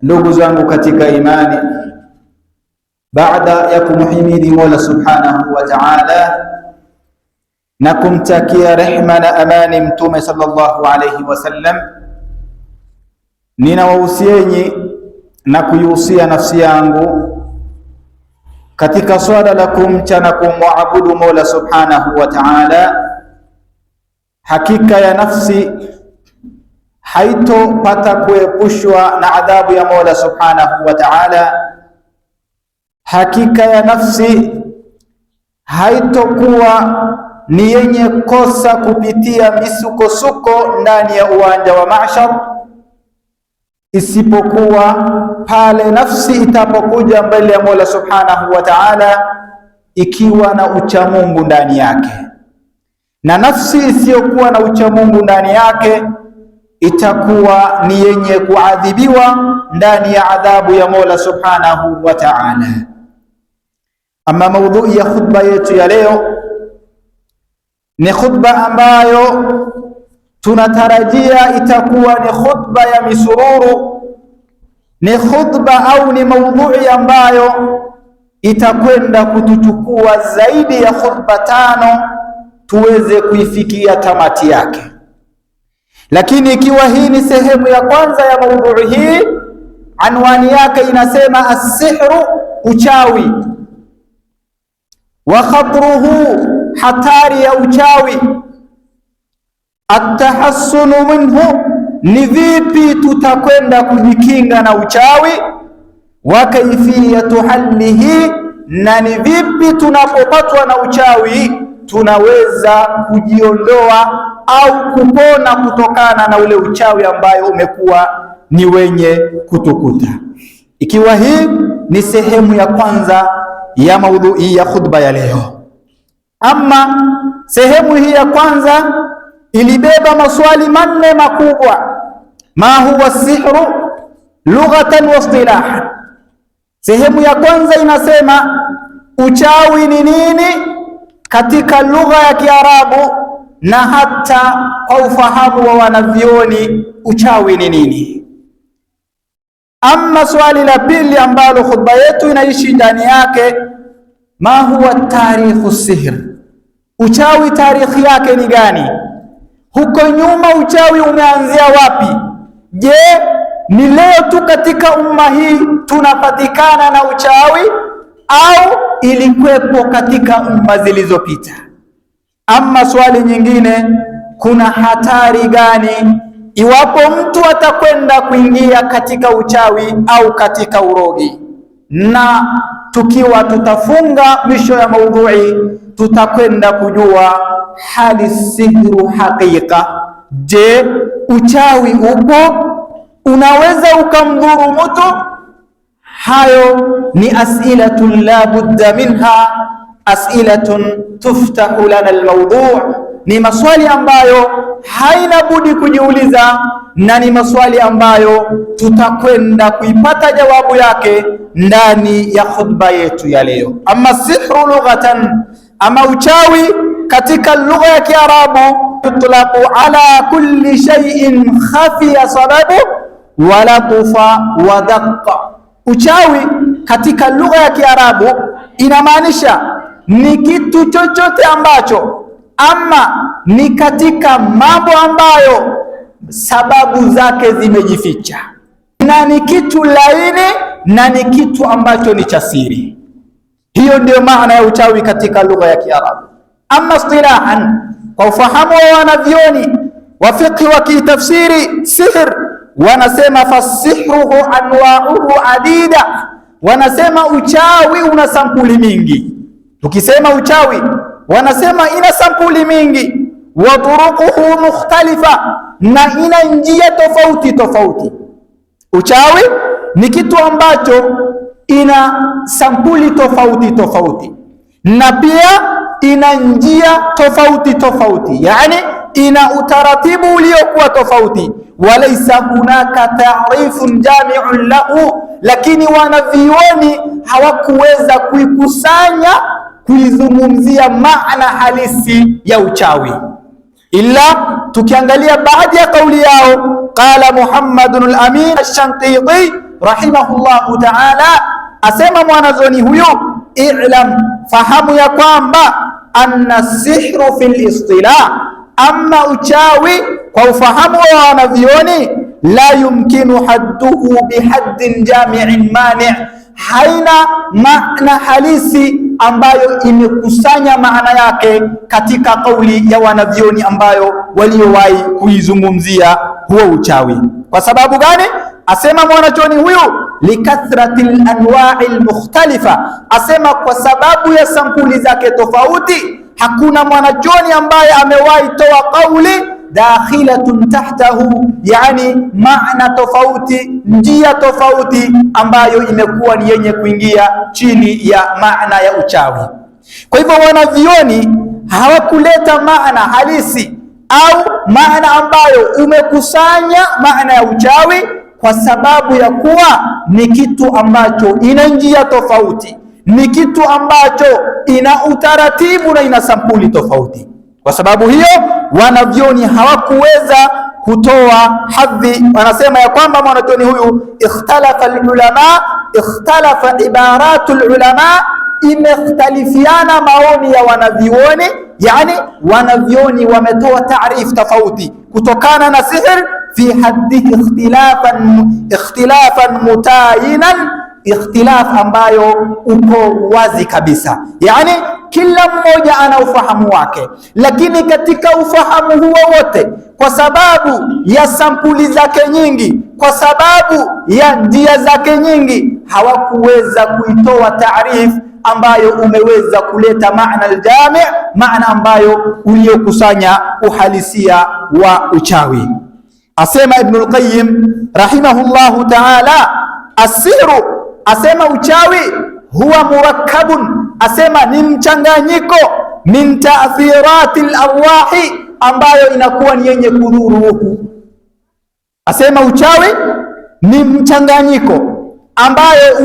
Ndugu zangu katika imani, baada ya kumhimidi Mola Subhanahu wa Ta'ala na kumtakia rehma na amani Mtume sallallahu alayhi wasallam, ninawahusieni na kuihusia nafsi yangu katika swala la kumcha na kumwabudu Mola Subhanahu wa Ta'ala. Hakika ya nafsi haitopata kuepushwa na adhabu ya Mola Subhanahu wa Ta'ala. Hakika ya nafsi haitokuwa ni yenye kosa kupitia misukosuko ndani ya uwanja wa mahshar, isipokuwa pale nafsi itapokuja mbele ya Mola Subhanahu wa Ta'ala ikiwa na uchamungu ndani yake. Na nafsi isiyokuwa na uchamungu ndani yake itakuwa ni yenye kuadhibiwa ndani ya adhabu ya Mola Subhanahu wa Ta'ala. Ama maudhui ya khutba yetu ya leo ni khutba ambayo tunatarajia itakuwa ni khutba ya misururu, ni khutba au ni maudhui ambayo itakwenda kutuchukua zaidi ya khutba 5 tuweze kuifikia tamati yake. Lakini ikiwa hii ni sehemu ya kwanza ya maudhui hii, anwani yake inasema as-sihru, uchawi, wa khatruhu, hatari ya uchawi, at-tahassunu minhu, ni vipi tutakwenda kujikinga na uchawi, wa kaifiyatu hallihi, na ni vipi tunapopatwa na uchawi tunaweza kujiondoa au kupona kutokana na ule uchawi ambayo umekuwa ni wenye kutukuta. Ikiwa hii ni sehemu ya kwanza ya maudhui ya khutba ya leo. Ama sehemu hii ya kwanza ilibeba maswali 4 makubwa. Ma huwa sihru lughatan wa istilahan. Sehemu ya kwanza inasema uchawi ni nini katika lugha ya Kiarabu na hata kwa ufahamu wa wanavyoni uchawi ni nini. Ama swali la pili ambalo khutba yetu inaishi ndani yake, ma huwa tarikhu sihr, uchawi tarikhi yake ni gani? Huko nyuma uchawi umeanzia wapi? Je, ni leo tu katika umma hii tunapatikana na uchawi au ilikuwepo katika umma zilizopita? Ama swali nyingine, kuna hatari gani iwapo mtu atakwenda kuingia katika uchawi au katika urogi? Na tukiwa tutafunga misho ya maudhui tutakwenda kujua hali sihru haqiqa. Je, uchawi upo? Unaweza ukamdhuru mtu? Hayo ni as'ilatun la budda minha, as'ilatun tuftahu lana almawdu', ni maswali ambayo haina budi kujiuliza, na ni maswali ambayo tutakwenda kuipata jawabu yake ndani ya khutba yetu ya leo. Ama sihru lughatan, ama uchawi katika lugha ya Kiarabu, tutlaqu ala kulli shay'in khafiya sababu wa latufa wa daqqa. Uchawi katika lugha ya Kiarabu inamaanisha ni kitu chochote ambacho ama ni katika mambo ambayo sababu zake zimejificha, na ni kitu laini na ni kitu ambacho ni cha siri. Hiyo ndio maana ya uchawi katika lugha ya Kiarabu. Ama istilahan, kwa ufahamu wa wanavyoni wa fiqh wa kitafsiri sihr, wanasema fasihruhu anwa'uhu adida, wanasema uchawi una sampuli mingi. Tukisema uchawi wanasema ina sampuli mingi, wa turuquhu mukhtalifa, na ina njia tofauti tofauti. Uchawi ni kitu ambacho ina sampuli tofauti tofauti, na pia ina njia tofauti tofauti, yani ina utaratibu uliokuwa tofauti. Walaysa hunaka ta'rifun jami'un lahu, lakini wanavioni hawakuweza kuikusanya kuizungumzia maana halisi ya uchawi. Ila tukiangalia baadhi ya kauli yao, qala Muhammadun al-Amin ash-Shantiti rahimahullahu ta'ala, asema mwanazuoni huyu, i'lam, fahamu ya kwamba anna sihru fil istilah, amma uchawi kwa ufahamu wa wanavyoni, la yumkinu hadduhu bihaddin jami'in mani', haina maana halisi ambayo imekusanya maana yake katika kauli ya wanavyoni ambayo waliowahi kuizungumzia huo uchawi. Kwa sababu gani? Asema mwanachuoni huyu, likathratil anwa'il mukhtalifa, asema kwa sababu ya sampuli zake tofauti. Hakuna mwanachuoni ambaye amewahi toa kauli dakhilatun tahtahu, yani maana tofauti, njia tofauti ambayo imekuwa ni yenye kuingia chini ya maana ya uchawi. Kwa hivyo wanavyoni hawakuleta maana halisi au maana ambayo umekusanya maana ya uchawi, kwa sababu ya kuwa ni kitu ambacho ina njia tofauti, ni kitu ambacho ina utaratibu na ina sampuli tofauti. Kwa sababu hiyo wanavyoni hawakuweza kutoa hadhi. Wanasema ya kwamba mwanachuoni huyu, ikhtalafa alulama, ikhtalafa ibaratu alulama, imekhtalifiana maoni ya wanavyoni, yani wanavyoni wametoa taarifu tofauti kutokana na sihr, fi haddihi ikhtilafan mutayinan, ikhtilaf ambayo uko wazi kabisa, yani kila mmoja ana ufahamu wake, lakini katika ufahamu huo wote, kwa sababu ya sampuli zake nyingi, kwa sababu ya njia zake nyingi, hawakuweza kuitoa taarifu ambayo umeweza kuleta maana aljami', maana ambayo uliokusanya uhalisia wa uchawi. Asema Ibn al-Qayyim rahimahullahu ta'ala, asiru, asema uchawi, huwa murakkabun, asema ni mchanganyiko, min ta'thirati al-arwahi, ambayo inakuwa ni yenye kudhuru ruhu. Asema uchawi ni mchanganyiko ambayo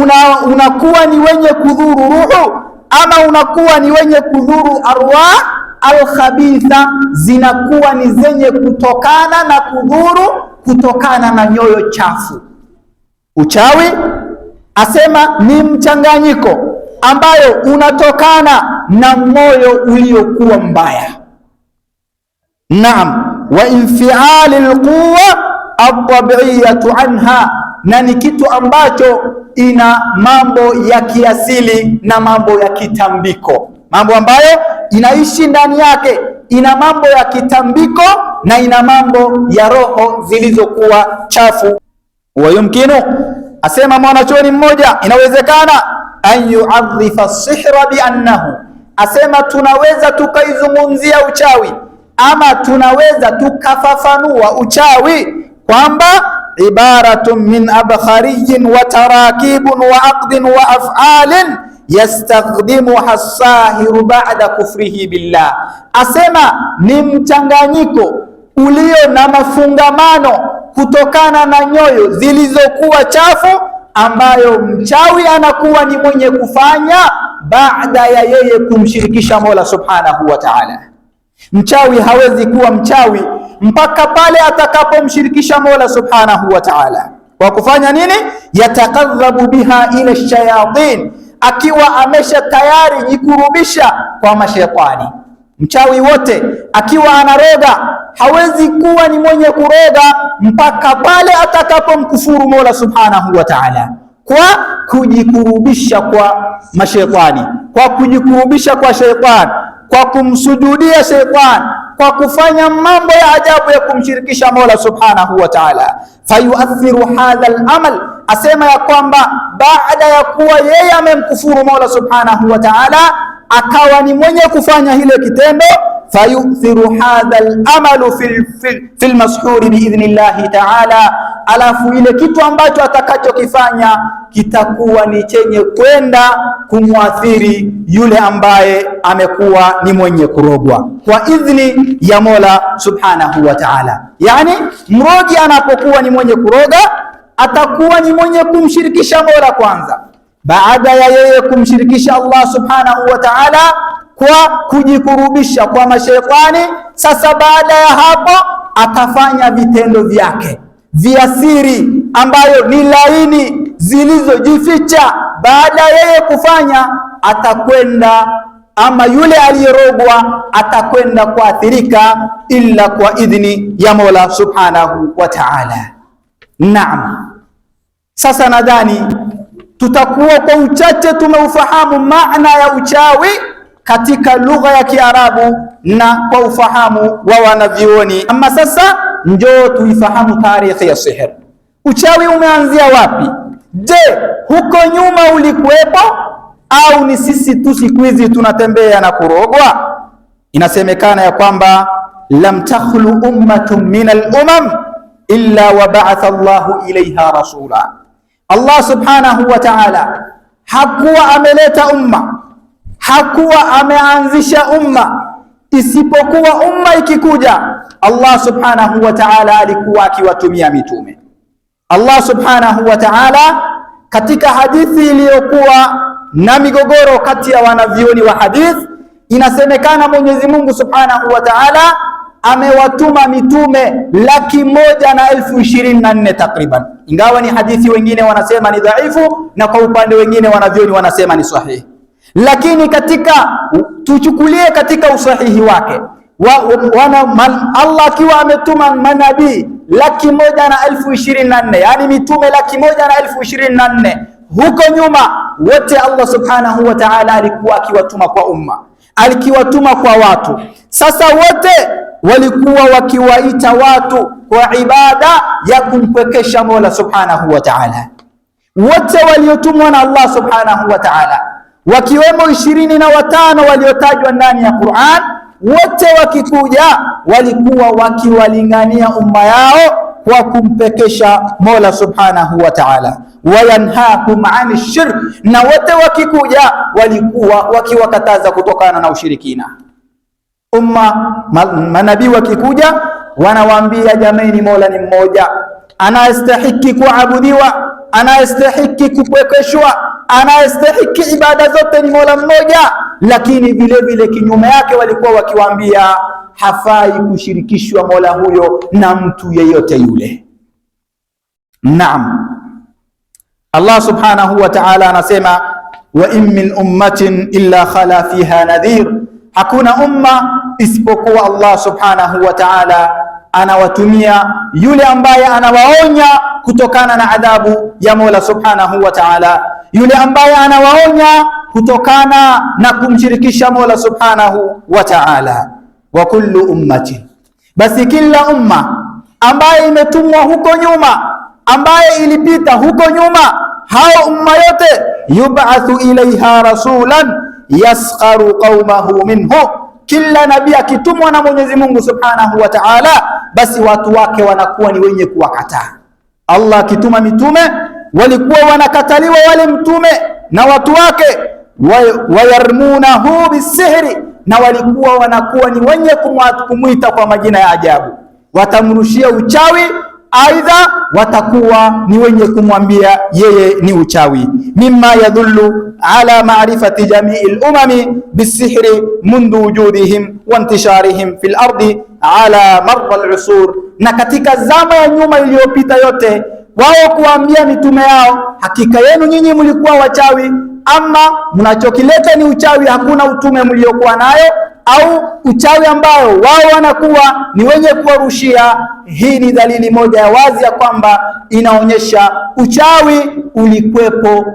unakuwa ni wenye kudhuru ruhu, ama unakuwa ni wenye kudhuru arwah al-khabitha, zinakuwa ni zenye kutokana na kudhuru kutokana na nyoyo chafu. Uchawi asema ni mchanganyiko ambayo unatokana na moyo uliokuwa mbaya. Naam, wa infiali alquwa at-tabi'iyatu anha, na ni kitu ambacho ina mambo ya kiasili na mambo ya kitambiko, mambo ambayo inaishi ndani yake, ina mambo ya kitambiko na ina mambo ya roho zilizokuwa chafu. Wa yumkinu, asema mwanachuoni mmoja, inawezekana an yu'adhifa sihra bi annahu, asema tunaweza tukaizungumzia uchawi ama tunaweza tukafafanua uchawi kwamba ibaratun min abkhariyin wa tarakibun wa aqdin wa af'alin yastakhdimuha as-sahiru ba'da kufrihi billah, asema ni mchanganyiko ulio na mafungamano kutokana na nyoyo zilizokuwa chafu, ambayo mchawi anakuwa ni mwenye kufanya baada ya yeye kumshirikisha Mola subhanahu wa ta'ala. Mchawi hawezi kuwa mchawi mpaka pale atakapomshirikisha Mola subhanahu wa ta'ala. Kwa kufanya nini? Yatakadhabu biha ila shayatin, akiwa amesha tayari jikurubisha kwa mashaitani. Mchawi wote akiwa anaroga hawezi kuwa ni mwenye kuroga mpaka pale atakapomkufuru Mola subhanahu wa ta'ala, kwa kujikurubisha kwa mashaitani, kwa kujikurubisha kwa shaitani, kwa kumsujudia shaitani, kwa kufanya mambo ya ajabu ya kumshirikisha Mola subhanahu wa ta'ala. Fayuathiru hadha al-amal, asema ya kwamba baada ya kuwa yeye amemkufuru Mola subhanahu wa ta'ala, akawa ni mwenye kufanya hile kitendo, fayuthiru hadha al-amalu fil mashhuri biidhnillahi ta'ala, alafu ile kitu ambacho atakachokifanya kitakuwa ni chenye kwenda kumwathiri yule ambaye amekuwa ni mwenye kurogwa kwa idhni ya Mola subhanahu wa ta'ala. Yani mrogi anapokuwa ni mwenye kuroga atakuwa ni mwenye kumshirikisha Mola kwanza, baada ya yeye kumshirikisha Allah subhanahu wa ta'ala kwa kujikurubisha kwa mashaitani. Sasa baada ya hapo atafanya vitendo vyake vya siri ambayo ni laini, zilizojificha. Baada yeye kufanya, atakwenda ama yule aliyerogwa atakwenda kuathirika, illa kwa idhni ya Mola subhanahu wa ta'ala. Naam, sasa nadhani tutakuwa kwa uchache tumeufahamu maana ya uchawi katika lugha ya Kiarabu na kwa ufahamu wa wanavyuoni. Ama sasa njoo tuifahamu tarikhi ya sihr. Uchawi umeanzia wapi? Je, huko nyuma ulikuwepo au ni sisi tu siku hizi tunatembea na kurogwa? Inasemekana ya kwamba lam takhlu ummatun min al-umam illa wa ba'atha Allahu ilayha rasula. Allah subhanahu wa ta'ala hakuwa ameleta umma, hakuwa ameanzisha umma, isipokuwa umma ikikuja, Allah subhanahu wa ta'ala alikuwa akiwatumia mitume. Allah subhanahu wa ta'ala katika hadithi iliyokuwa na migogoro kati ya wanavyuoni wa hadith, inasemekana Mwenyezi Mungu subhanahu wa ta'ala amewatuma mitume 124,024 takriban, ingawa ni hadithi wengine wanasema ni dhaifu na kwa upande wengine wanavyuoni wanasema ni sahihi, lakini tuchukulie katika usahihi wake Allah akiwa ametuma manabii 124,024, yani mitume 124,024 huko nyuma, wote Allah subhanahu wa ta'ala alikuwa akiwatuma kwa umma, alikiwatuma kwa watu. Sasa wote walikuwa wakiwaita watu kwa ibada ya kumpwekesha Mola subhanahu wa ta'ala. Wote waliotumwa na Allah subhanahu wa ta'ala, wakiwemo 25 waliotajwa ndani ya Qur'an, wote wakikuja walikuwa wakiwalingania umma yao kwa kumpekesha Mola subhanahu wa ta'ala, wayanhahum ani shirk, na wote wakikuja walikuwa wakiwakataza kutokana na ushirikina. Manabii wakikuja wanawaambia, jamani, Mola ni mmoja, anayestahiki kuabudiwa, anayestahiki kupwekeshwa, anayestahiki ibada zote ni Mola mmoja. Lakini vile vile kinyume yake walikuwa wakiwaambia hafai kushirikishwa Mola huyo na mtu yeyote yule. Naam, Allah subhanahu wa ta'ala anasema, wa in min ummatin illa khala fiha nadhir, hakuna umma isipokuwa Allah subhanahu wa ta'ala anawatumia yule ambaye anawaonya kutokana na adhabu ya Mola subhanahu wa ta'ala, yule ambaye anawaonya kutokana na kumshirikisha Mola subhanahu wa ta'ala. Wa kullu ummati, basi kila umma ambaye imetumwa huko nyuma, ambaye ilipita huko nyuma, hao umma yote, yub'athu ilaiha rasulan yaskharu qaumahu minhu, kila nabii akitumwa na Mwenyezi Mungu subhanahu wa ta'ala, basi watu wake wanakuwa ni wenye kuwakataa. Allah akituma mitume walikuwa wanakataliwa wale mtume na watu wake, wayarmunahu bisihri, na walikuwa wanakuwa ni wenye kumwita kwa majina ya ajabu, watamrushia uchawi, aidha watakuwa ni wenye kumwambia yeye ni uchawi. Mimma yadullu ala ma'rifati jami'il umami bisihri mundu wujudihim wa intisharihim fil ardi ala marra al-usur, na katika zama ya nyuma iliyopita yote wao kuambia mitume yao, hakika yenu nyinyi mlikuwa wachawi, ama mnachokileta ni uchawi, hakuna utume mliokuwa nayo, au uchawi ambao wao wanakuwa ni wenye kuwarushia. Hii ni dalili moja ya wazi ya kwamba inaonyesha uchawi ulikwepo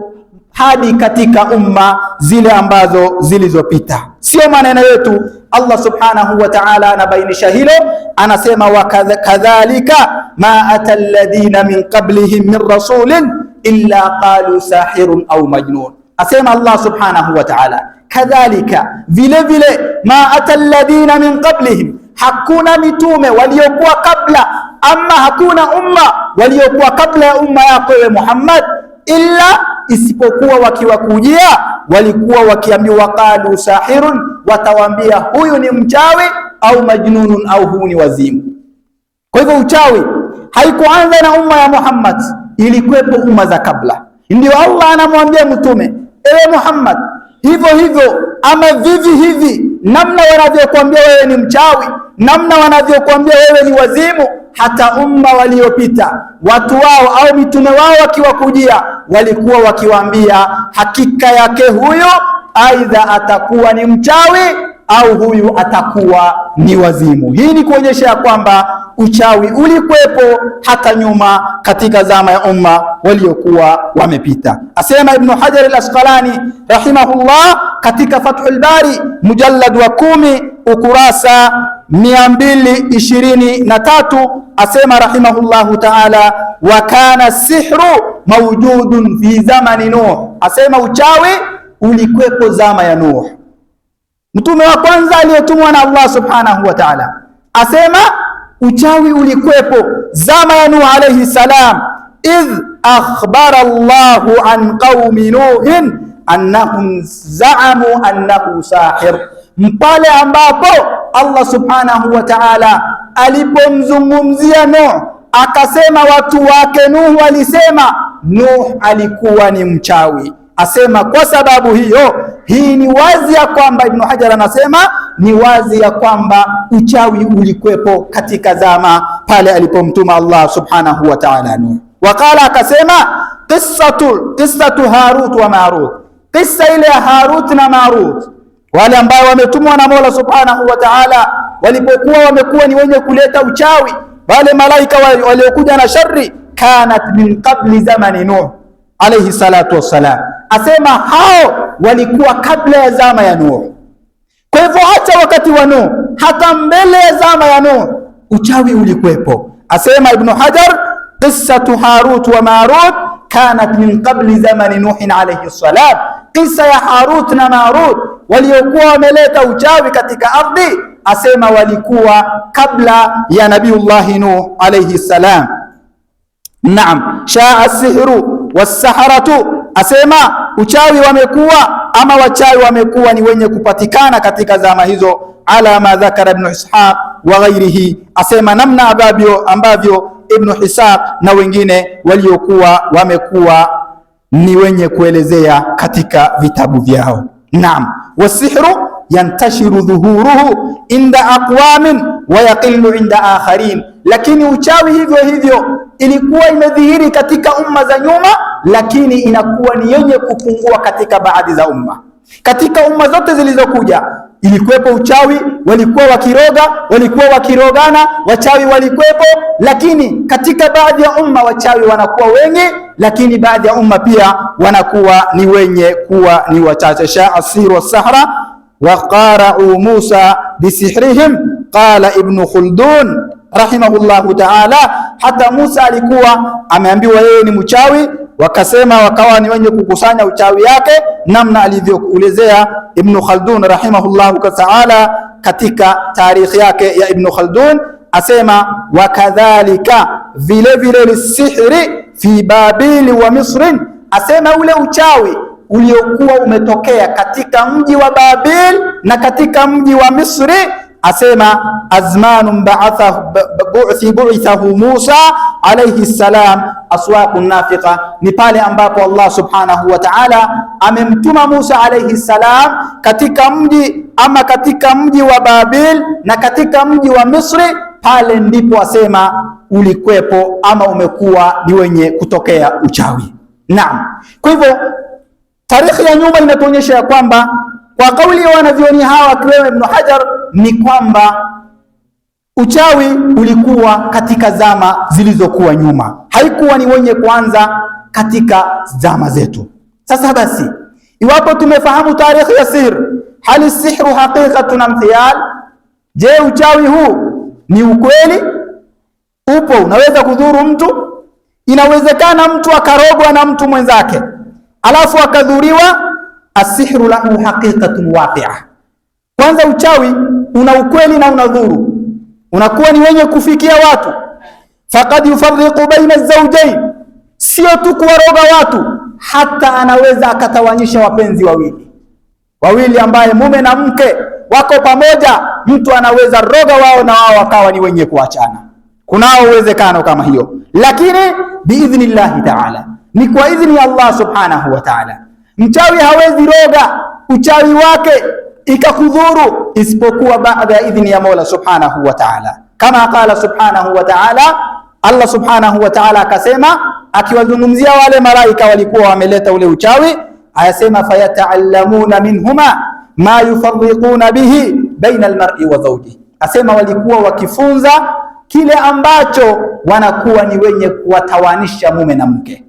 hadi katika umma zile ambazo zilizopita, sio maneno yetu. Allah subhanahu wa ta'ala anabainisha hilo, anasema, wa kadhalika ma ata alladhina min qablihim min rasulin illa qalu sahirun au majnun. Asema Allah subhanahu wa ta'ala, kadhalika, vile vile, ma ata alladhina min qablihim, hakuna mitume waliokuwa kabla, ama hakuna umma waliokuwa kabla ya umma yako ewe Muhammad, illa, isipokuwa wakiwakujia walikuwa wakiambiwa qalu sahirun, watawaambia huyu ni mchawi, au majnunun, au huyu ni wazimu. Kwa hivyo uchawi haikuanza na umma ya Muhammad, ilikuwepo umma za kabla. Ndio Allah anamwambia mtume, ewe Muhammad, hivyo hivyo ama vivi hivi, namna wanavyokuambia wewe ni mchawi, namna wanavyokuambia wewe ni wazimu, hata umma waliopita, watu wao au mitume wao wakiwakujia, walikuwa wakiwaambia hakika yake huyo aidha atakuwa ni mchawi au huyu atakuwa ni wazimu. Hii ni kuonyesha ya kwamba uchawi ulikwepo hata nyuma katika zama ya umma waliokuwa wamepita. Asema Ibn Hajar al-Asqalani rahimahullah katika Fathul Bari mujallad wa 10 ukurasa 223, asema rahimahullahu ta'ala, wa kana sihru mawjudun fi zamani Nuh. Asema uchawi ulikwepo zama ya Nuh, mtume wa kwanza aliyetumwa na Allah subhanahu wa ta'ala. Asema uchawi ulikwepo zama ya Nuh alayhi salam, idh akhbara Allahu an qaumi Nuhin annahum za'amu annahu sahir, mpale ambapo Allah subhanahu wa ta'ala alipomzungumzia Nuh akasema watu wake Nuh walisema Nuh alikuwa ni mchawi. Asema kwa sababu hiyo, hii ni wazi ya kwamba, Ibn Hajar anasema ni wazi ya kwamba uchawi ulikwepo katika zama pale alipomtuma Allah subhanahu wa ta'ala Nuh. Wakala akasema qissatu Harut wa Marut, kisa ile ya Harut na Marut, wale ambao wametumwa na Mola subhanahu wa ta'ala walipokuwa wamekuwa ni wenye kuleta uchawi, wale malaika waliokuja na shari, kanat min qabli zamani Nuh alayhi salatu wassalam. Asema hao walikuwa kabla ya zama ya Nuh. Kwa hivyo hata wakati wa Nuh, hata mbele ya zama ya Nuh, uchawi ulikwepo. Asema Ibn Hajar, qissatu Harut wa Marut kanat min qabli zamani Nuh alayhi salam. Kisa ya Harut na Marut waliokuwa wameleta uchawi katika ardhi, asema walikuwa kabla ya Nabiullahi Nuh alayhi salam. Naam, shaa sihru was-saharatu, asema uchawi wamekuwa ama wachawi wamekuwa ni wenye kupatikana katika zama hizo, ala ma dhakara Ibn Ishaq wa ghairihi, asema namna ambavyo Ibn Ishaq na wengine waliokuwa wamekuwa ni wenye kuelezea katika vitabu vyao. Naam, wasihru yantashiru dhuhuruhu inda aqwamin wa yaqillu inda akharin, lakini uchawi hivyo hivyo ilikuwa imedhihiri katika umma za nyuma, lakini inakuwa ni yenye kupungua katika baadhi za umma. Katika umma zote zilizokuja ilikuwepo uchawi, walikuwa wakiroga, walikuwa wakirogana, wachawi walikuwepo, lakini katika baadhi ya umma wachawi wanakuwa wengi, lakini baadhi ya umma pia wanakuwa ni wenye kuwa ni wachache. Shaa sihru was-sahra wa qara'u Musa bisihrihim, qala Ibn Khaldun rahimahullahu ta'ala, hata Musa alikuwa ameambiwa yeye ni mchawi, wakasema wakawa ni wenye kukusanya uchawi yake, namna alivyoelezea Ibn Khaldun rahimahullahu ta'ala katika tarikhi yake ya Ibn Khaldun. Asema wakadhalika vile vile lisihri fi Babili wa Misri, asema ule uchawi uliokuwa umetokea katika mji wa Babil na katika mji wa Misri, asema azmanun bu'ithahu Musa alayhi salam aswaqun nafiqa, ni pale ambapo Allah subhanahu wa ta'ala amemtuma Musa alayhi salam katika mji ama katika mji wa Babil na katika mji wa Misri, pale ndipo asema ulikwepo ama umekuwa ni wenye kutokea uchawi. Naam, kwa hivyo tarikhi ya nyuma inatuonyesha ya kwamba kwa kauli ya wanavyoni hawa akiwemo Ibn Hajar ni kwamba uchawi ulikuwa katika zama zilizokuwa nyuma, haikuwa ni wenye kuanza katika zama zetu. Sasa basi, iwapo tumefahamu tarikhi ya sihr, hali sihru haqiqatun am khayal? Je, uchawi huu ni ukweli? Upo, unaweza kudhuru mtu? Inawezekana mtu akarogwa na mtu mwenzake alafu akadhuriwa? Asihru lahu haqiqatun waqi'a. Kwanza uchawi una ukweli na unadhuru, unakuwa ni wenye kufikia watu. Faqad yufarriqu baina az-zawjayn, sio tu kuwaroga watu, hata anaweza akatawanyisha wapenzi wawili ambaye mume na mke wako pamoja, mtu anaweza roga wao na wao wakawa ni wenye kuachana. Kunao uwezekano kama hiyo, lakini biidhnillahi ta'ala, ni kwa idhni ya Allah subhanahu wa ta'ala. Mchawi hawezi roga uchawi wake ikakudhuru isipokuwa baada ya idhni ya Mola subhanahu wa ta'ala. kama qala subhanahu wa ta'ala, Allah subhanahu wa ta'ala akasema akiwazungumzia wale malaika walikuwa wameleta ule uchawi, ayasema fayata'allamuna minhuma ma yufarriquna bihi baina almar'i wa zawji, asema walikuwa wakifunza kile ambacho wanakuwa ni wenye kuwatawanisha mume na mke.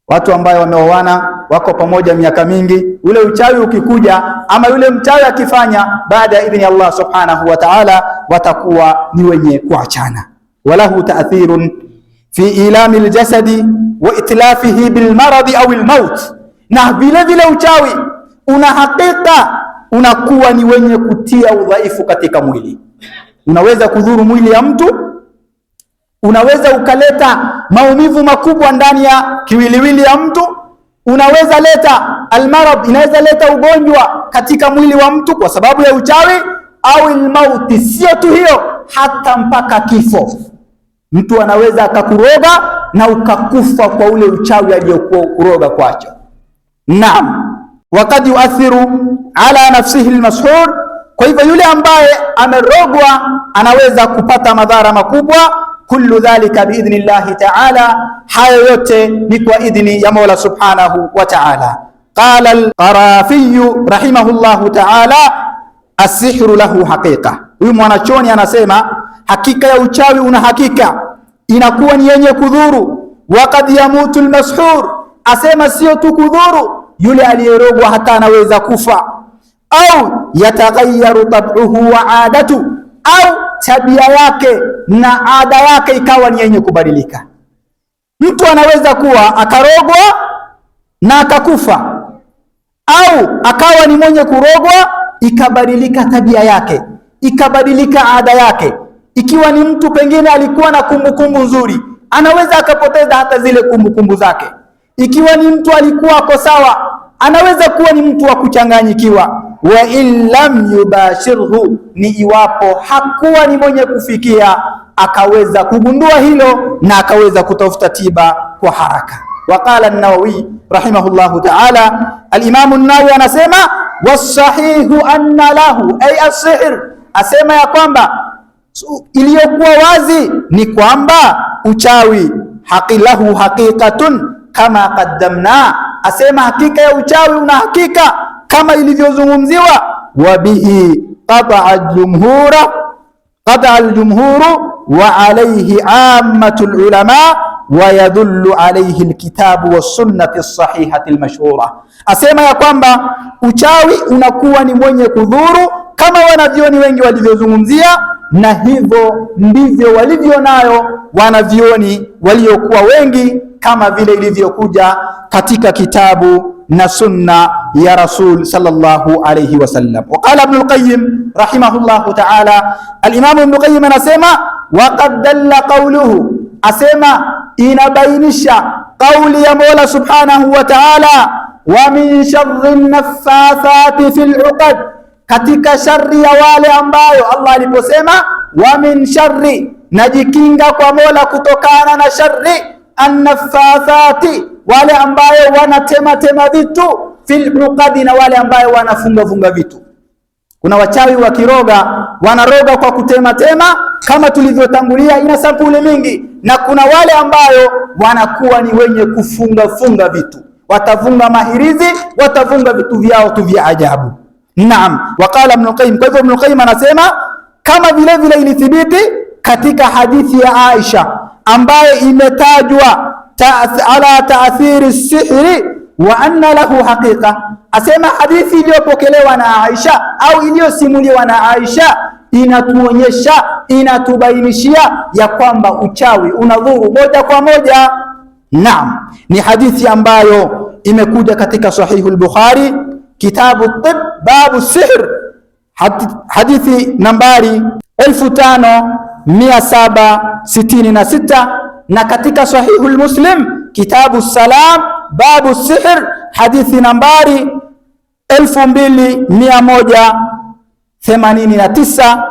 Watu ambao wameoana wako pamoja miaka mingi, ule uchawi ukikuja ama yule mchawi akifanya, baada ya idhini Allah subhanahu wa ta'ala watakuwa ni wenye kuachana. Walahu ta'thirun fi ilami aljasadi wa itlafihi bilmaradi au almaut, na vile vile uchawi una hakika unakuwa ni wenye kutia udhaifu katika mwili. Unaweza kudhuru mwili ya mtu, unaweza ukaleta maumivu makubwa ndani ya kiwiliwili ya mtu, unaweza leta almarad, inaweza leta ugonjwa katika mwili wa mtu kwa sababu ya uchawi, au almauti. Sio tu hiyo, hata mpaka kifo. Mtu anaweza akakuroga na ukakufa kwa ule uchawi aliyokuwa kuroga kwacho. Naam, wakad yuathiru ala nafsihi almashhur. Kwa hivyo yule ambaye amerogwa anaweza kupata madhara makubwa. Kullu dhalika biidhnillahi ta'ala, hayo yote ni kwa idhni ya Mola subhanahu wa ta'ala. Qala al-Qarafi rahimahullahu ta'ala, as-sihru lahu haqiqa. Huyu mwanachoni anasema hakika ya uchawi una hakika, inakuwa ni yenye kudhuru. Waqad yamutu al-mashhur, asema sio tu kudhuru, yule aliyerogwa hata anaweza kufa. Au yataghayyaru tab'uhu wa adatu, au tabia yake na ada yake ikawa ni yenye kubadilika. Mtu anaweza kuwa akarogwa na akakufa, au akawa ni mwenye kurogwa ikabadilika tabia yake, ikabadilika ada yake. Ikiwa ni mtu pengine alikuwa na kumbukumbu nzuri, anaweza akapoteza hata zile kumbukumbu zake. Ikiwa ni mtu alikuwa ako sawa, anaweza kuwa ni mtu wa kuchanganyikiwa. Wa in lam yubashirhu, ni iwapo hakuwa ni mwenye kufikia akaweza kugundua hilo na akaweza kutafuta tiba kwa haraka. Waqala an-Nawawi rahimahullahu ta'ala, al-Imam an-Nawawi anasema wasahihu anna lahu ay as-sihr, asema ya kwamba iliyokuwa wazi ni kwamba uchawi haqilahu haqiqatun kama qaddamna, asema hakika ya uchawi una hakika kama ilivyozungumziwa. Wa bihi qata'a al-jumhuru wa alayhi ammatul ulama wa yadullu alayhi al-kitabu was-sunnati as-sahihati al-mashhura, asema ya kwamba uchawi unakuwa ni mwenye kudhuru kama wanavyoni wengi walivyozungumzia, na hivyo ndivyo walivyo nayo wanavyoni waliokuwa wengi, kama vile ilivyokuja katika kitabu na sunna ya Rasul sallallahu alayhi wasallam. Waqala Ibn al-Qayyim rahimahullahu ta'ala, al-Imam Ibn al-Qayyim anasema waqad dalla qawluhu, asema inabainisha kauli ya Mola subhanahu wa ta'ala, wa min sharri an-naffathati fil 'uqad, katika shari ya wale ambayo Allah aliposema wa min sharri, najikinga kwa Mola kutokana na shari an-naffathati, wale ambayo wanatema vitu, fil uqadi, na wale ambayo wanafunga vitu. Kuna wachawi wa kiroga wanaroga kwa kutema kama tulivyotangulia, ina sampuli mingi, na kuna wale ambayo wanakuwa ni wenye kufunga vitu, watafunga mahirizi, watafunga vitu vyao tu vya ajabu. Naam, waqala Ibn Qayyim. Kwa hivyo Ibn Qayyim anasema kama vile vile ilithibiti katika hadithi ya Aisha ambaye imetajwa ala ta'thiri sihri wa anna lahu haqiqa, asema hadithi iliyopokelewa na Aisha au iliyosimuliwa na Aisha inatuonyesha, inatubainishia ya kwamba uchawi unadhuru moja kwa moja. Naam, ni hadithi ambayo imekuja katika Sahihu al-Bukhari, kitabu tib, babu sihr, hadithi nambari 5766, na katika Sahihu al-Muslim kitabu salam, babu sihr, hadithi nambari 2189.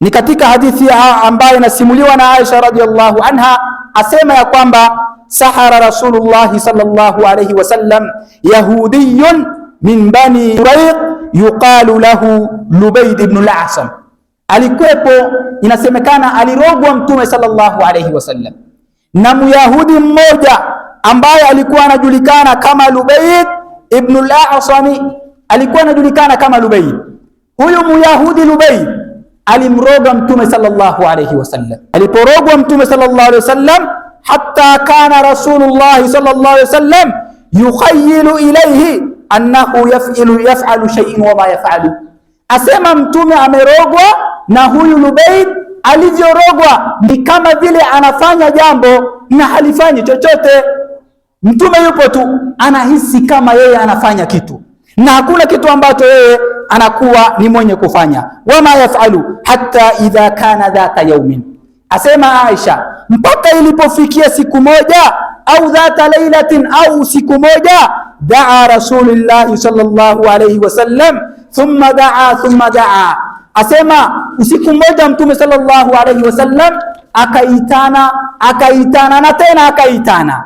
Ni katika hadithi ambayo inasimuliwa na Aisha radhiallahu anha, asema ya kwamba sahara Rasulullah sallallahu alayhi wasallam yahudiyun min bani Qurayq yuqalu lahu Lubayd ibn al-Asam, alikuwepo, inasemekana alirogwa Mtume sallallahu alayhi wasallam na Myahudi mmoja ambaye alikuwa anajulikana kama Lubayd ibn al-A'sam. Alikuwa anajulikana kama Lubayd. Huyu Myahudi Lubayd alimroga Mtume sallallahu alayhi wasallam. Aliporogwa Mtume sallallahu alayhi wasallam, hatta kana Rasulullah sallallahu alayhi wasallam yukhayyilu ilayhi annahu yaf'alu shay'in wa ma yaf'alu. Asema Mtume amerogwa na huyu Lubayd, alivyorogwa ni kama vile anafanya jambo na halifanyi chochote. Mtume yupo tu, anahisi kama yeye anafanya kitu na hakuna kitu ambacho yeye anakuwa ni mwenye kufanya. Wama yafalu hatta idha kana dhata yaumin, asema Aisha, mpaka ilipofikia siku moja, au dhata lailatin, au siku moja, daa Rasulullah sallallahu alayhi wasallam thumma daa. Asema usiku mmoja Mtume sallallahu alayhi wasallam akaitana na tena akaitana.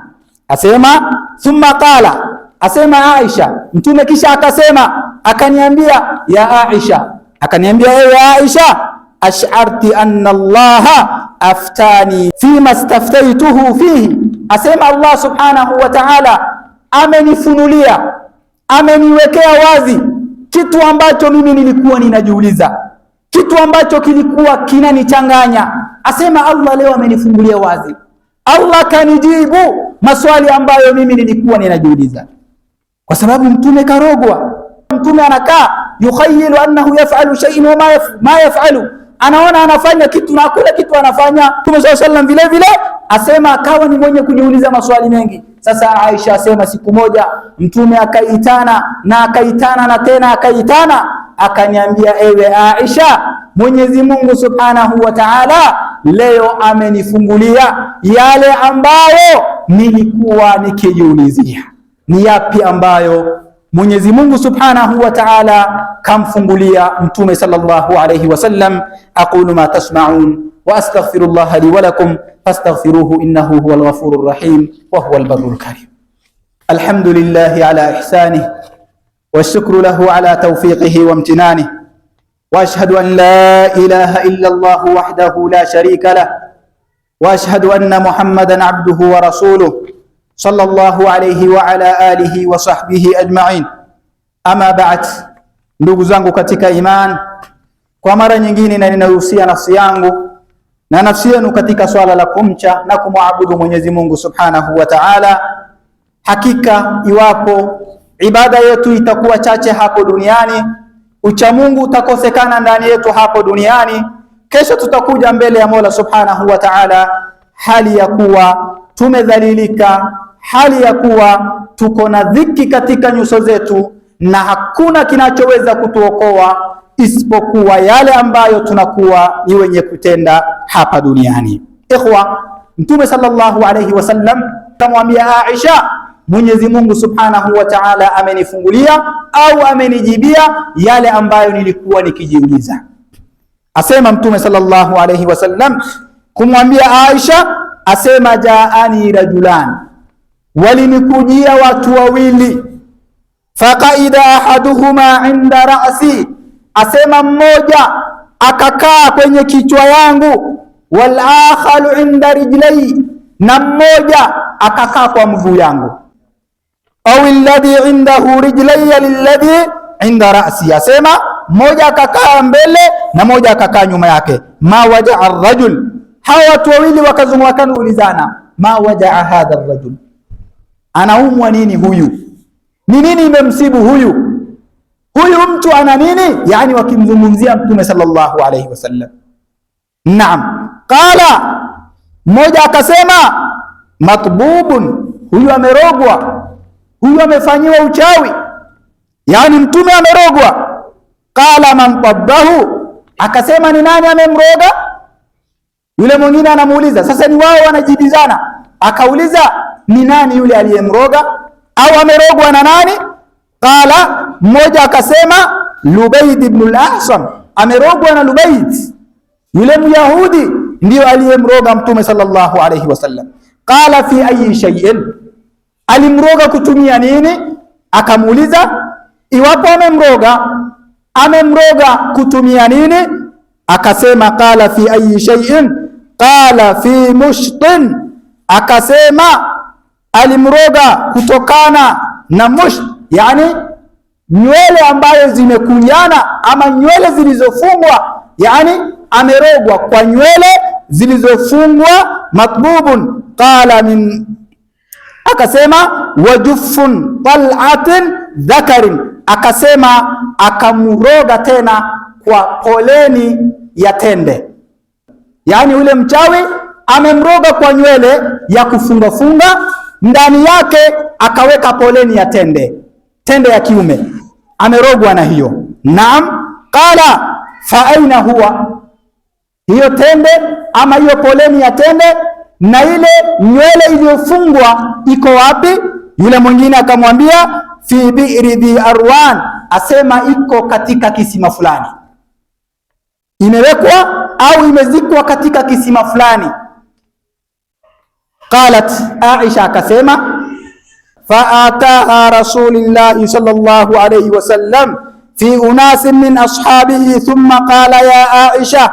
Asema thumma qala, asema Aisha, Mtume kisha akasema, akaniambia ya Aisha, akaniambia ewe Aisha, ash'arti anna Allaha aftani fima staftaituhu fihi. Asema Allah subhanahu wa ta'ala amenifunulia, ameniwekea wazi kitu ambacho mimi nilikuwa ninajiuliza, kitu ambacho kilikuwa kinanichanganya. Asema Allah leo amenifungulia wazi, Allah kanijibu maswali ambayo mimi nilikuwa ninajiuliza, kwa sababu Mtume karogwa. Mtume anakaa yukhayyilu annahu yaf'alu shay'in wa ma yaf'alu, anaona anafanya kitu na kule kitu anafanya. Mtume sallallahu alayhi wasallam vile vile asema akawa ni mwenye kujiuliza maswali mengi. Sasa Aisha asema siku moja Mtume akaitana na tena akaitana, akaniambia ewe Aisha, Mwenyezi Mungu Subhanahu wa Ta'ala leo amenifungulia yale ambayo nilikuwa nikijiulizia. Ni yapi ambayo Mwenyezi Mungu Subhanahu wa Ta'ala kamfungulia Mtume sallallahu alayhi wasallam? Aqulu ma tasma'un wa astaghfirullah li wa lakum fastaghfiruhu innahu huwal ghafurur rahim wa huwal barrul karim. Alhamdulillahi ala ihsanihi washukru lahu ala tawfiqihi wa imtinanihi wa ashhadu an la ilaha illa Allah wahdahu la sharika lahu wa ashhadu anna Muhammadan abduhu wa rasuluhu sallallahu alayhi wa ala alihi wa sahbihi ajma'in. Ama ba'd, ndugu zangu katika iman, kwa mara nyingine na ninahusia nafsi yangu na nafsi yenu katika swala la kumcha na kumwabudu Mwenyezi Mungu Subhanahu wa Ta'ala. Hakika iwapo ibada yetu itakuwa chache hapo duniani, ucha Mungu utakosekana ndani yetu hapo duniani, kesho tutakuja mbele ya Mola Subhanahu wa Ta'ala hali ya kuwa tumedhalilika, hali ya kuwa tuko na dhiki katika nyuso zetu, na hakuna kinachoweza kutuokoa isipokuwa yale ambayo tunakuwa ni wenye kutenda hapa duniani. Ikhwa, Mtume sallallahu alayhi wasallam kamwambia Aisha, Mwenyezi Mungu Subhanahu wa Ta'ala amenifungulia au amenijibia yale ambayo nilikuwa nikijiuliza. Asema Mtume sallallahu alayhi wasallam kumwambia Aisha, asema jaani rajulan, walinikujia watu wawili, faqaida ahaduhuma inda ra'si, asema mmoja akakaa kwenye kichwa yangu, wal akharu inda rijlai, na mmoja akakaa kwa mguu yangu, au alladhi indahu rijlai lilladhi inda ra'si, asema mmoja akakaa mbele na mmoja akakaa nyuma yake. Ma waja'a ar-rajul, hawa watu wawili wakaulizana, ma waja'a hadha ar-rajul, anaumwa nini huyu? Ni nini imemsibu huyu? Huyu mtu ana nini? Yani wakimzungumzia Mtume sallallahu alayhi wasallam. Naam, qala, mmoja akasema matbubun, huyu amerogwa, huyu amefanyiwa uchawi, yani Mtume amerogwa. Qala man tabbahu, akasema ni nani amemroga? Yule mwingine anamuuliza, sasa ni wao wanajibizana, akauliza ni nani yule aliyemroga au amerogwa na nani? Qala, mmoja akasema Lubayd ibn al-A'sam, amerogwa na Lubayd, yule Myahudi ndio aliyemroga Mtume sallallahu alayhi wasallam. Qala fi ayi shay'in, alimroga kutumia nini? Akamuuliza iwapo amemroga kutumia nini? Akasema qala fi ayi shay'in, qala fi mushtin, akasema alimroga kutokana na musht, yani nywele ambayo zimekunjana ama nywele zilizofungwa, yani amerogwa kwa nywele zilizofungwa. Matbubun qala min, akasema wajufun tal'atin dhakarin, akasema akamroga tena kwa poleni ya tende, yani ule mchawi amemroga kwa nywele ya kufunga funga, ndani yake akaweka poleni ya tende, tende ya kiume, amerogwa na hiyo. Naam. Qala fa aina huwa, hiyo tende ama hiyo poleni ya tende na ile nywele iliyofungwa iko wapi? Yule mwingine akamwambia fi bi'ri dhi arwan, asema iko katika kisima fulani, imewekwa au imezikwa katika kisima fulani. Qalat Aisha akasema faataha rasulillahi sallallahu alayhi wasallam fi unasin min ashabihi thumma qala ya Aisha,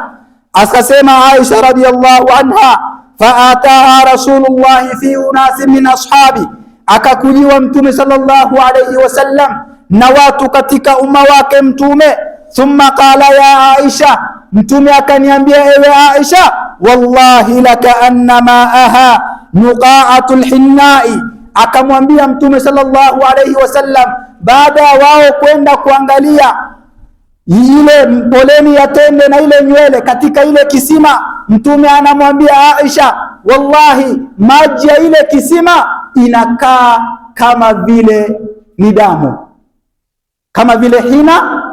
akasema Aisha radhiyallahu anha faataha rasulullahi fi unasin min ashabi, akakujiwa mtume sallallahu alayhi wasallam na watu katika umma wake mtume. Thumma qala ya Aisha, mtume akaniambia ewe Aisha, wallahi laka anna ma'aha nuqa'atul hinnai, akamwambia mtume sallallahu alayhi wasallam baada ya wao kwenda kuangalia ile poleni ya tende na ile nywele katika ile kisima, mtume anamwambia Aisha, wallahi maji ya ile kisima inakaa kama vile ni damu, kama vile hina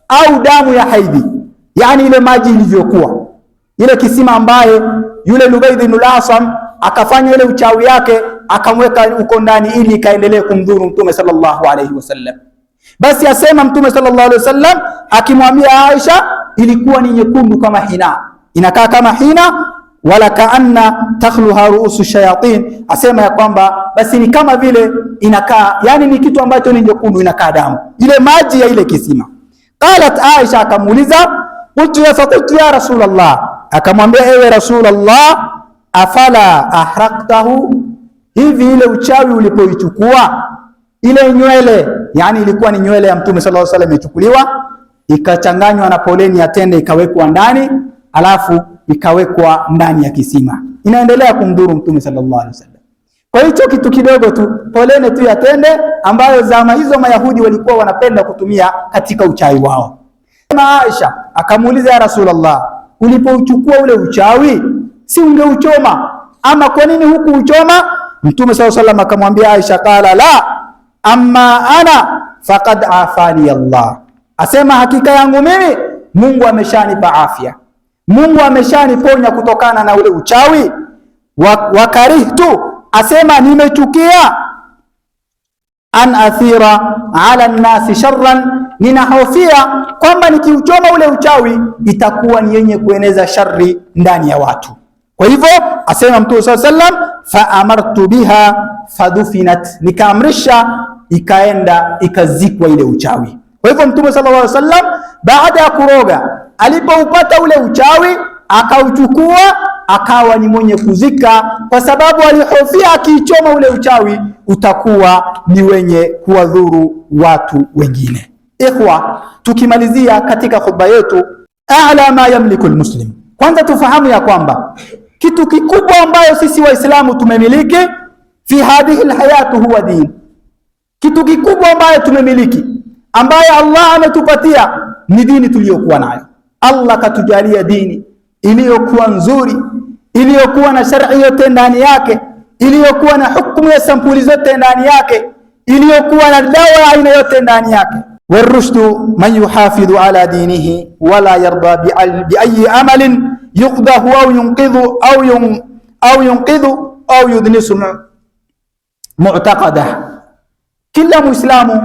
au damu ya haidhi, yani ile maji ilivyokuwa ile kisima ambaye yule Lubayd ibn al-Asam akafanya ile uchawi yake akamweka uko ndani ili kaendelee kumdhuru mtume sallallahu alayhi wasallam. Basi asema mtume sallallahu alayhi wasallam akimwambia Aisha, ilikuwa ni nyekundu kama hina, inakaa kama hina, wala kaanna takhluha ruusu shayatin, asema ya kwamba basi ni kama vile inakaa, yani ni kitu ambacho ni nyekundu, inakaa damu, ile maji ya ile kisima. Qalat Aisha akamuuliza, qultu ya Rasulullah, akamwambia ewe Rasulullah, afala ahraktahu, hivi ile uchawi ulipoichukua ile nywele, yani ilikuwa ni nywele ya mtume sallallahu alaihi wasallam ichukuliwa ikachanganywa na poleni ya tende ikawekwa ndani, alafu ikawekwa ndani ya kisima, inaendelea kumdhuru mtume sallallahu alaihi wasallam. Kwa hicho kitu kidogo tu, poleni tu ya tende ambayo zama hizo Mayahudi walikuwa wanapenda kutumia katika uchawi wao. Aisha akamuuliza, ya Rasulullah, ulipouchukua ule uchawi si ungeuchoma, ama kwa nini huku uchoma? Mtume sallallahu alaihi wasallam akamwambia Aisha, qala la amma ana faqad afani Allah, asema hakika yangu mimi Mungu ameshanipa afya, Mungu ameshaniponya kutokana na ule uchawi. Wakarihtu, asema nimechukia, an athira ala nnasi sharran, ninahofia kwamba nikiuchoma ule uchawi itakuwa ni yenye kueneza shari ndani ya watu. Kwa hivyo asema Mtume sallallahu alaihi wasallam, fa amartu biha fadufinat, nikaamrisha ikaenda ikazikwa ile uchawi. Kwa hivyo Mtume sallallahu alaihi wasallam baada ya kuroga, alipoupata ule uchawi akauchukua akawa ni mwenye kuzika, kwa sababu alihofia akiichoma ule uchawi utakuwa ni wenye kuwadhuru watu wengine. Ikhwa, tukimalizia katika khutba yetu, a'la ma yamliku almuslim, kwanza tufahamu ya kwamba kitu kikubwa ambayo sisi Waislamu tumemiliki fi hadhihi alhayatu huwa din. Kitu kikubwa ambayo tumemiliki ambayo Allah ametupatia ni dini tuliyokuwa nayo. Allah katujalia dini iliyokuwa nzuri, iliyokuwa na shar'i yote ndani yake, iliyokuwa na hukumu ya sampuli zote ndani yake, iliyokuwa na dawa aina yote ndani yake. Warushdu man yuhafidhu ala dinihi wala yarda bi ayi amalin yuqdahu au yunqidhu au yudnisu mu'taqadah. Kila Muislamu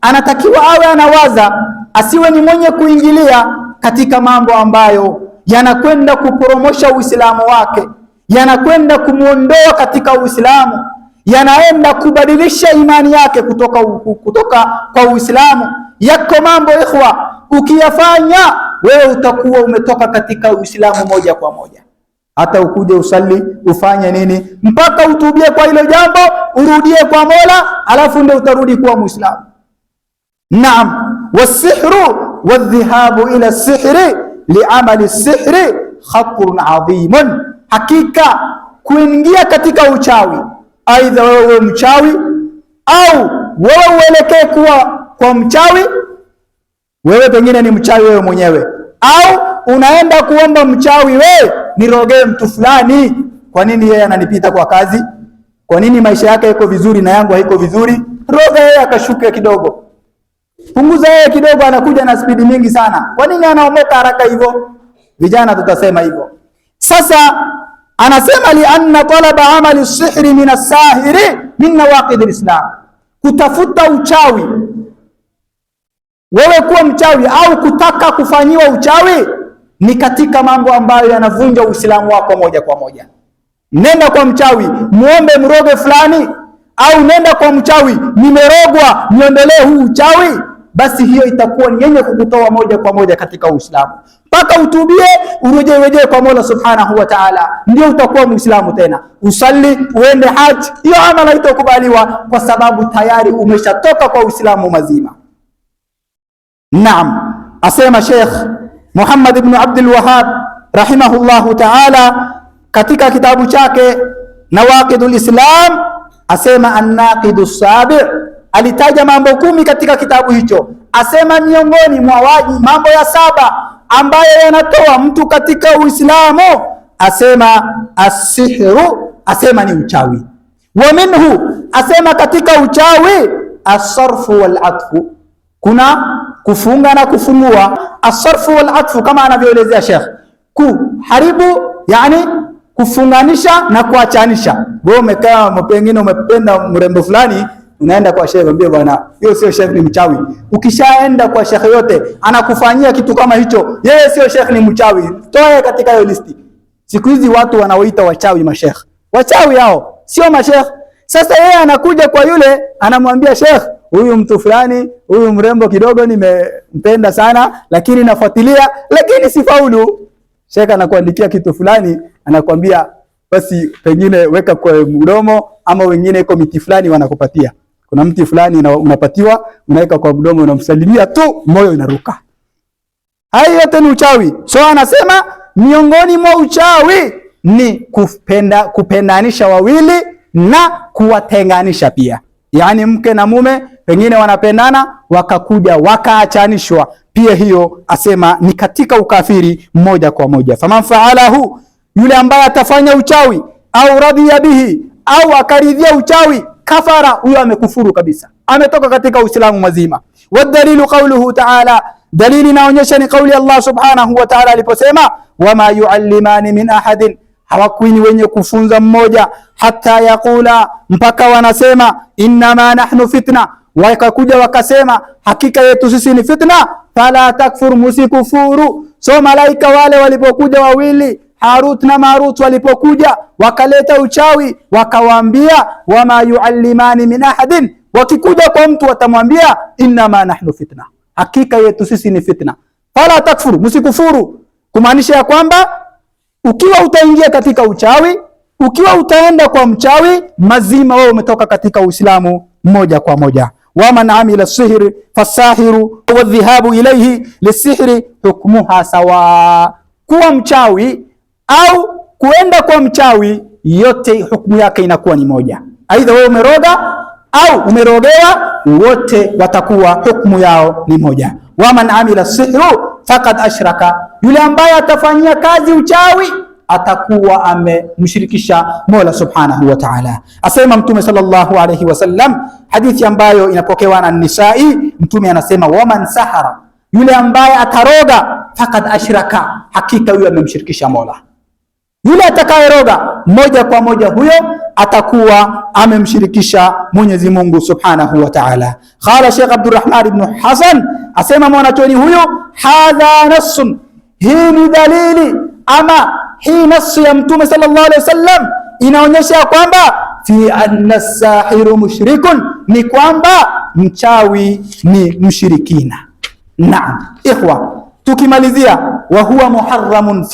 anatakiwa awe anawaza, asiwe ni mwenye kuingilia katika mambo ambayo yanakwenda kuporomosha Uislamu wake, yanakwenda kumuondoa katika Uislamu, yanaenda kubadilisha imani yake kutoka kwa Uislamu. Yako mambo ikhwa, ukiyafanya wewe utakuwa umetoka katika Uislamu moja kwa moja. Hata ukuje usali ufanye nini mpaka utubie kwa hilo jambo, urudie kwa Mola, alafu ndio utarudi kuwa Muislamu. Naam, wasihru wadhihabu ila sihri liamali sihri khatrun adhimun, hakika kuingia katika uchawi, aidha wewe mchawi au wewe uelekee kuwa kwa mchawi, wewe pengine ni mchawi wewe mwenyewe, au unaenda kuomba mchawi, wewe nirogee mtu fulani. Kwa nini yeye ananipita kwa kazi? Kwa nini maisha yake yako vizuri na yangu haiko vizuri? Roga yeye akashuke kidogo, punguza yeye kidogo, anakuja na spidi mingi sana. Kwa nini anaomoka haraka hivyo? Vijana tutasema hivyo. Sasa anasema li anna talaba amali sihri min as-sahiri min nawaqid al-islam, kutafuta uchawi, wewe kuwa mchawi au kutaka kufanyiwa uchawi ni katika mambo ambayo yanavunja Uislamu wako moja kwa moja. Nenda kwa mchawi, muombe mroge fulani, au nenda kwa mchawi, nimerogwa niondolee huu uchawi, basi hiyo itakuwa ni yenye kukutoa moja kwa moja katika Uislamu. Mpaka utubie, urejee kwa Mola Subhanahu wa Ta'ala, ndio utakuwa Muislamu tena. Usali, uende haji, hiyo amala itakubaliwa kwa sababu tayari umeshatoka kwa Uislamu mazima. Naam, asema Sheikh Muhammad ibn Abdul Wahhab rahimahullahu ta'ala katika kitabu chake Nawaqidul Islam, asema an-naqidu sabi', alitaja mambo 10 katika kitabu hicho, asema miongoni mwa mambo ya 7 ambayo yanatoa mtu katika Uislamu, asema as-sihru, asema ni uchawi. Wa minhu, asema katika uchawi as-sarfu wal atfu, kuna kufunga na kufungua. As-sarfu wal atfu kama anavyoelezea Sheikh, kuharibu yani kufunganisha na kuachanisha. Wewe umekaa pengine umependa mrembo fulani, unaenda kwa Sheikh, mwambie bwana, hiyo sio Sheikh, ni mchawi. Ukishaenda kwa Sheikh yote anakufanyia kitu kama hicho, yeye sio Sheikh, ni mchawi, toa katika hiyo listi. Siku hizi watu wanaoita wachawi masheikh, wachawi hao sio masheikh. Sasa yeye anakuja kwa yule anamwambia Sheikh, huyu mtu fulani, huyu mrembo kidogo nimempenda sana, lakini nafuatilia lakini sifaulu. Sheikh anakuandikia kitu fulani, anakuambia basi pengine weka kwa mdomo, ama wengine iko miti fulani wanakupatia. Kuna mti fulani unapatiwa, unaweka kwa mdomo, unamsalimia tu, moyo inaruka. Hayo yote ni uchawi. So anasema miongoni mwa uchawi ni kupendanisha wawili na kuwatenganisha pia. Yaani mke na mume pengine wanapendana wakakuja wakaachanishwa, pia hiyo asema ni katika ukafiri moja kwa moja. Faman fa'alahu, yule ambaye atafanya uchawi, au radhiya bihi, au akaridhia uchawi, kafara, huyo amekufuru kabisa, ametoka katika Uislamu mazima. Wadalilu qawluhu ta'ala, dalili inaonyesha ni kauli Allah subhanahu wa ta'ala aliposema, wama yuallimani min ahadin, hawakuini wenye kufunza mmoja, hata yakula, mpaka wanasema innama nahnu fitna, wakakuja wakasema hakika yetu sisi ni fitna, fala takfur, musikufuru. So malaika wale walipokuja wawili, Harut na Marut, walipokuja wakaleta uchawi, wakawaambia wama yuallimani min ahadin, wakikuja kwa mtu watamwambia innama nahnu fitna, hakika yetu sisi ni fitna, fala takfur, musikufuru. Kumaanisha ya kwamba ukiwa utaingia katika uchawi, ukiwa utaenda kwa mchawi mazima, wewe umetoka katika Uislamu moja kwa moja. Waman amila sihri fasahiru wadhihabu ilayhi lisihri hukmuha sawa, kuwa mchawi au kuenda kwa mchawi, yote hukumu yake inakuwa ni moja. Aidha wewe umeroga au umerogewa, wote watakuwa hukumu yao ni moja. Waman amila sihru faqad ashraka, yule ambaye atafanyia kazi uchawi atakuwa amemshirikisha Mola Subhanahu wa Ta'ala. Asema Mtume sallallahu alayhi wasallam, hadithi ambayo inapokewa na Nisai, Mtume anasema waman sahara, yule ambaye ataroga, faqad ashraka, hakika huyo amemshirikisha Mola. Yule atakayeroga moja kwa moja, huyo atakuwa amemshirikisha Mwenyezi Mungu Subhanahu wa Ta'ala. Qala Sheikh Abdurrahman ibn Hasan, asema mwanachuoni huyo, hadha nassun, hii ni dalili ama hii nasu ya Mtume sallallahu alaihi wasallam inaonyesha kwamba fi anna sahiru mushrikun, ni kwamba mchawi ni mshirikina. Naam, ikhwa, tukimalizia, wa huwa muharramun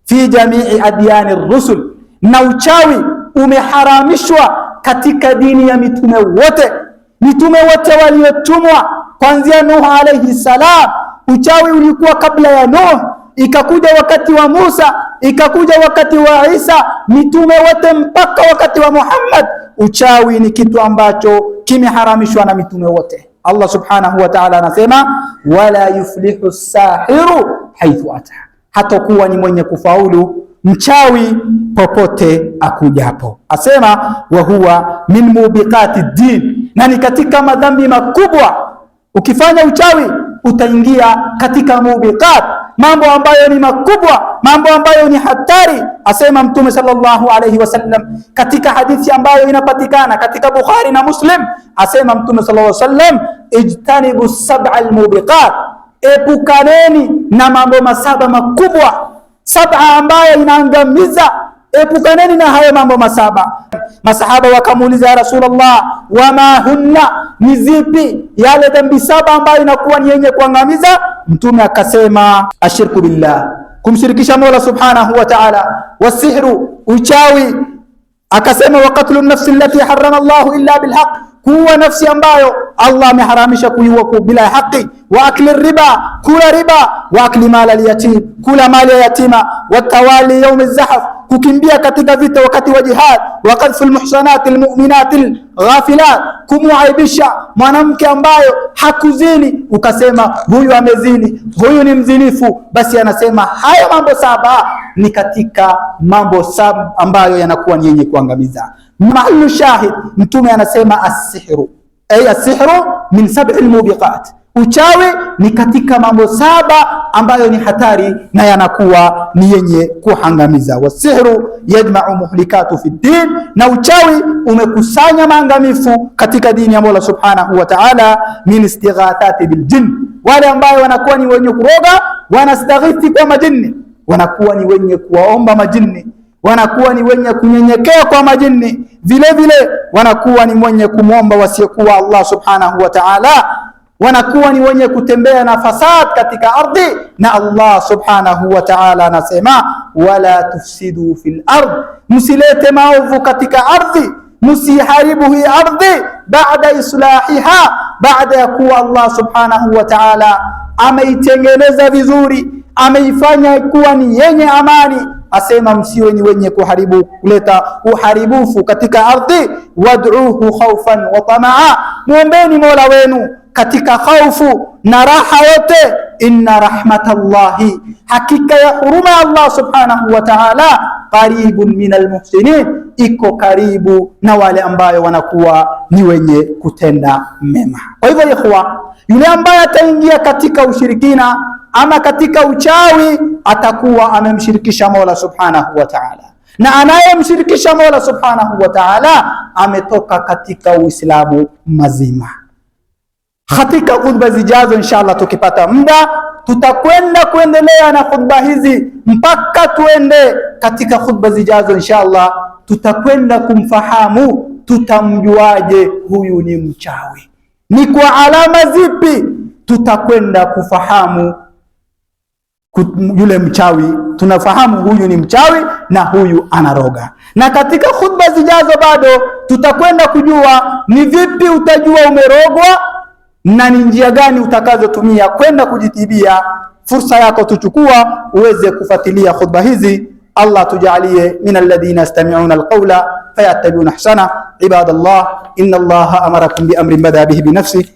fi jamii adyani rusul, na uchawi umeharamishwa katika dini ya mitume wote. Mitume wote waliotumwa kuanzia Nuh alayhi salam, uchawi ulikuwa kabla ya Nuh, ikakuja wakati wa Musa, ikakuja wakati wa Isa, mitume wote mpaka wakati wa Muhammad. Uchawi ni kitu ambacho kimeharamishwa na mitume wote. Allah subhanahu wa ta'ala anasema, wala yuflihu sahiru haithu ata, hatakuwa ni mwenye kufaulu mchawi popote akujapo. Asema wa huwa min mubiqati din, na ni katika madhambi makubwa. Ukifanya uchawi utaingia katika mubiqat, mambo ambayo ni makubwa, mambo ambayo ni hatari. Asema Mtume sallallahu alayhi wasallam katika hadithi ambayo inapatikana katika Bukhari na Muslim, asema Mtume sallallahu alayhi wasallam, ijtanibu sab'al mubiqat, epukaneni na mambo masaba makubwa, saba ambayo inaangamiza. Epukaneni na hayo mambo masaba. Masahaba wakamuuliza, ya Rasulullah, wama hunna, ni zipi yale dhambi saba ambayo inakuwa ni yenye kuangamiza? Mtume akasema, ashirku billah, kumshirikisha Mola subhanahu wa ta'ala, wasihru, uchawi, akasema wa qatlu nafsi allati harrama Allahu illa bilhaq, kuwa nafsi ambayo Allah ameharamisha kuiua bila haki, wa akli riba, kula riba, wa akli mali al-yatim, kula mali ya yatima, wa tawali yawm az-zahf, kukimbia katika vita wakati wa jihad, wa qadhfu al-muhsanati al-mu'minati al-ghafilat, kumuaibisha mwanamke ambayo hakuzini, ukasema huyu amezini, huyu ni mzinifu. Basi anasema haya mambo saba ni katika mambo saba ambayo yanakuwa ni yenye kuangamiza. Mahallu shahid, Mtume anasema as-sihru, ay as-sihru min sab'il mubiqat, uchawi ni katika mambo saba ambayo ni hatari na yanakuwa ni yenye kuangamiza. Wasihru yajma'u muhlikatu fi din, na uchawi umekusanya maangamifu katika dini ya Mola subhanahu wa ta'ala. Min istighathati bil jinn, wale ambao wanakuwa ni wenye kuroga, wanastaghithi kwa majini, wanakuwa ni wenye kuwaomba majini, wanakuwa ni wenye kunyenyekea kwa majini, vile vile wanakuwa ni wenye kumwomba wasiyekuwa Allah subhanahu wa ta'ala, wanakuwa ni wenye kutembea na fasad katika ardhi. Na Allah subhanahu wa ta'ala anasema, wala tufsidu fil ardh, msilete maovu katika ardhi, msiharibu hii ardhi baada islahiha, baada ya kuwa Allah subhanahu wa ta'ala ameitengeneza vizuri, ameifanya kuwa ni yenye amani. Asema msiwe ni wenye kuharibu, kuleta uharibufu katika ardhi. Wad'uhu khawfan wa tamaa, muombeni Mola wenu katika khaufu na raha yote. Inna rahmatallahi, hakika ya huruma Allah subhanahu wa ta'ala, qaribun minal muhsinin, iko karibu na wale ambayo wanakuwa ni wenye kutenda mema. Kwa hivyo ikhwa, yule ambaye ataingia katika ushirikina ama katika uchawi atakuwa amemshirikisha Mola subhanahu wa ta'ala, na anayemshirikisha Mola subhanahu wa ta'ala ametoka katika Uislamu mazima. Katika khutba zijazo inshallah, tukipata muda, tutakwenda kuendelea na khutba hizi mpaka tuende katika khutba zijazo inshallah. Tutakwenda kumfahamu, tutamjuaje huyu ni mchawi, ni kwa alama zipi tutakwenda kufahamu yule mchawi, tunafahamu huyu ni mchawi na huyu anaroga. Na katika khutba zijazo bado tutakwenda kujua ni vipi utajua umerogwa na ni njia gani utakazotumia kwenda kujitibia. Fursa yako tuchukua uweze kufuatilia khutba hizi. Allah tujalie min alladhina yastami'una alqawla fayattabi'una ahsana. Ibadallah, inna Allaha amarakum bi amrin bada bihi bi nafsihi